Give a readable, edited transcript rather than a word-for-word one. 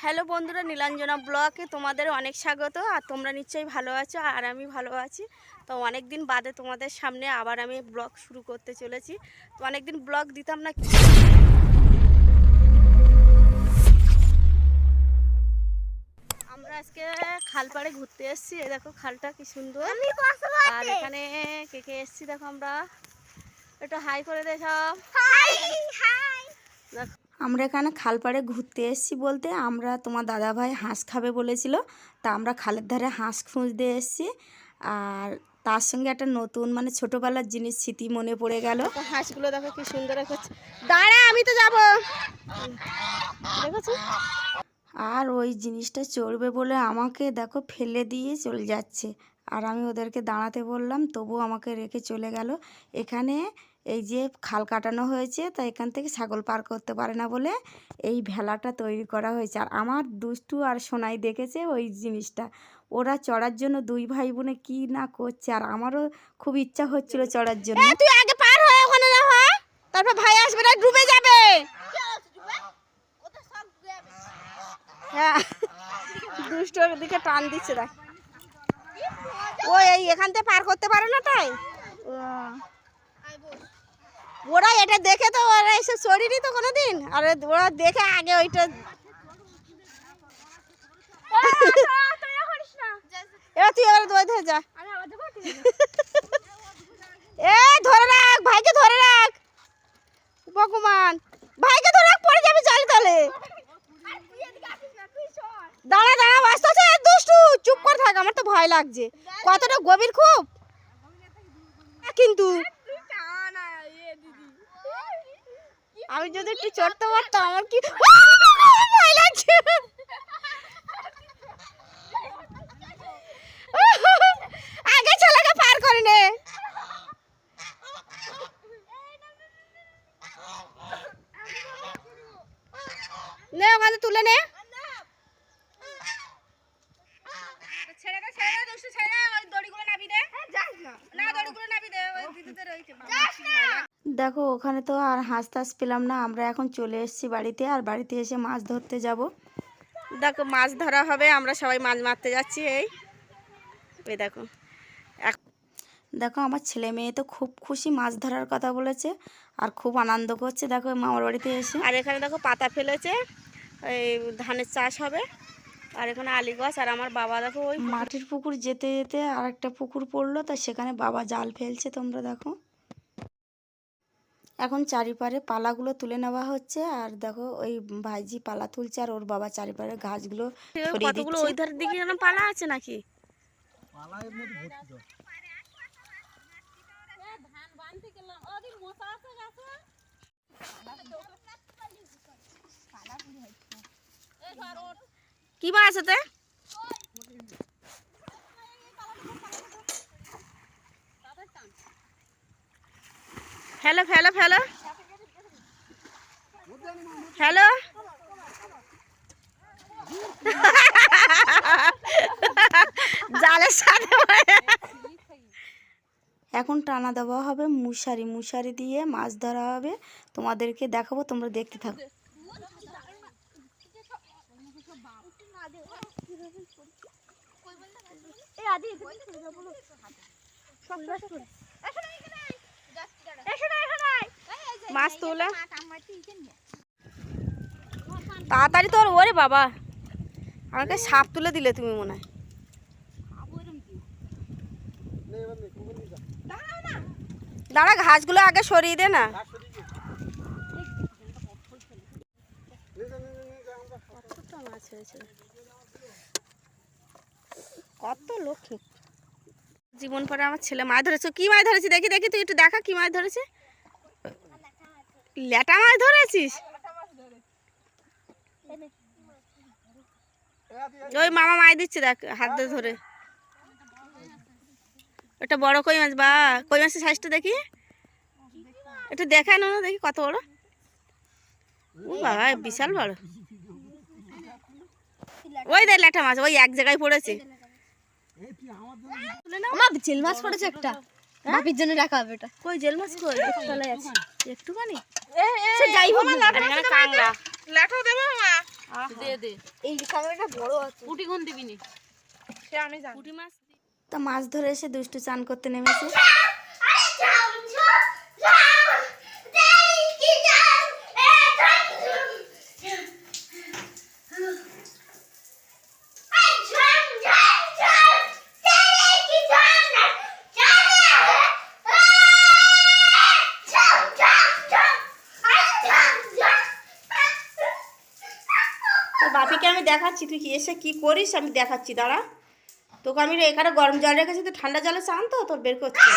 Hello বন্ধুরা, নীলাঞ্জনা ব্লগে তোমাদের অনেক স্বাগত। আর তোমরা নিশ্চয়ই ভালো আছো আর আমি ভালো আছি। তো অনেক দিন বাদে তোমাদের সামনে আবার আমি ব্লগ শুরু করতে চলেছি। তো অনেক দিন ব্লগ দিতাম না। আমরা আজকে খালপাড়ে ঘুরতে এসেছি। এই দেখো খালটা কি সুন্দর। আর এখানে কে কে এসেছি দেখো। আমরা একটু হাই করে দে সব। দেখো আমরা এখানে খালপাড়ে ঘুরতে এসেছি বলতে আমরা তোমার দাদা ভাই হাঁস খাবে বলেছিল, তা আমরা খালের ধারে হাঁস খুঁজতে এসেছি। আর তার সঙ্গে একটা নতুন মানে ছোটোবেলার জিনিস স্মৃতি মনে পড়ে গেল। হাঁসগুলো দেখো কি সুন্দর রেখেছে। দাঁড়া, আমি তো যাবো, দেখেছো। আর ওই জিনিসটা চড়বে বলে আমাকে দেখো ফেলে দিয়ে চলে যাচ্ছে। আর আমি ওদেরকে দাঁড়াতে বললাম, তবু আমাকে রেখে চলে গেল। এখানে এই যে খাল কাটানো হয়েছে, তা এখান থেকে ছাগল পার করতে পারে না বলে এই ভেলাটা তৈরি করা হয়েছে। আর আমার দুষ্টু আর সোনাই দেখেছে ওই জিনিসটা। ওরা চড়ার জন্য দুই ভাই বোনে কি না করছে, আর আমারও খুব ইচ্ছা হচ্ছিল চড়ার জন্য। তুই আগে পার হয়ে ওখানে না, হয় তারপর ভাই আসবে না, ডুবে যাবে। হ্যাঁ, দুষ্টর দিকে টান দিচ্ছে দেখ। ওই এখান থেকে পার করতে পারে না, তাই ওরা এটা দেখে তো ওরা এসে চড়িনি তো কোনোদিন। আর ওরা দেখে আগে ওইটা এবার তুই এবার দৌড়ে ধরে যা। এ ধরে রাখ, ভাইকে ধরে রাখ। ভগবান, ভাইকে ধরে রাখ, পড়ে যাবে জল তলে। দাঁড়া দাঁড়া, বাস্ত আছে দুষ্টু, চুপ করে থাক, আমার তো ভয় লাগছে। কতটা গভীর খুব, কিন্তু আমি যদি একটু চড়তে পারতাম আমার কি ভয় লাগছে। আগে ছেলেকে পার করে নে। নে ওখানে তুলে নে। দেখো ওখানে তো আর হাঁস টাস পেলাম না। আমরা এখন চলে এসেছি বাড়িতে, আর বাড়িতে এসে মাছ ধরতে যাব। দেখো মাছ ধরা হবে, আমরা সবাই মাছ মারতে যাচ্ছি। এই দেখো, দেখো আমার ছেলে মেয়ে তো খুব খুশি, মাছ ধরার কথা বলেছে আর খুব আনন্দ করছে। দেখো মামার বাড়িতে এসে। আর এখানে দেখো পাতা ফেলেছে, এই ধানের চাষ হবে। আর এখানে আলি গাছ। আর আমার বাবা দেখো ওই মাটির পুকুর যেতে যেতে আর একটা পুকুর পড়লো, তা সেখানে বাবা জাল ফেলছে। তোমরা দেখো এখন চারিপারে পালাগুলো তুলে নেওয়া হচ্ছে। আর দেখো ওই ভাইজি পালা তুলছে, আর ওর বাবা চারিপারে ঘাসগুলো ছড়িয়ে দিচ্ছে। ওই ধারের দিকে যেন পালা আছে নাকি? কি বা আছে তে? ফেলো ফেলো ফেলো ফেলো। জালের সাথে এখন টানা দেওয়া হবে মশারি, মশারি দিয়ে মাছ ধরা হবে। তোমাদেরকে দেখাবো, তোমরা দেখতে থাকো। মাছ তোলা তাড়াতাড়ি তোর। ওরে বাবা, আমাকে সাপ তুলে দিলে তুমি মনে হয়। দাঁড়া, ঘাসগুলো আগে সরিয়ে দে না। কত লক্ষ্মী জীবন পরে আমার ছেলে মাছ ধরেছে। কি মাছ ধরেছে দেখি দেখি, তুই একটু দেখা কি মাছ ধরেছে। ল্যাটা মাছ ধরেছিস? ওই মামা মাছ দিচ্ছে দেখ, হাত ধরে। ওটা বড় কই মাছ, বা কই মাছের সাইজটা দেখি একটু দেখানো না, দেখি কত বড়। ও বাবা, বিশাল বড়। ওই দেখ ল্যাটা মাছ, ওই এক জায়গায় পড়েছে। আমার জেল মাছ পড়েছে একটা, বাপির জন্য রাখা হবে। ওটা কই জেল মাছ? কই তলায় আছে একটুখানি। সে যাই হোক, এখানে কাঁংড়া। ল্যাটা দেবো মা? দে দে এই কাঁকড়াটা বড় আছে। পুঁটি কোন দিবি নি সে আমি জানি। পুঁটি মাছ তা মাছ ধরে এসে দুষ্টু চান করতে নেমেছে। তো বাপিকে আমি দেখাচ্ছি, তুই কি এসে কি করিস আমি দেখাচ্ছি, দাঁড়া। তোকে আমি এখানে গরম জল রেখেছি, তো ঠান্ডা জলে চান তো তোর বের করছি।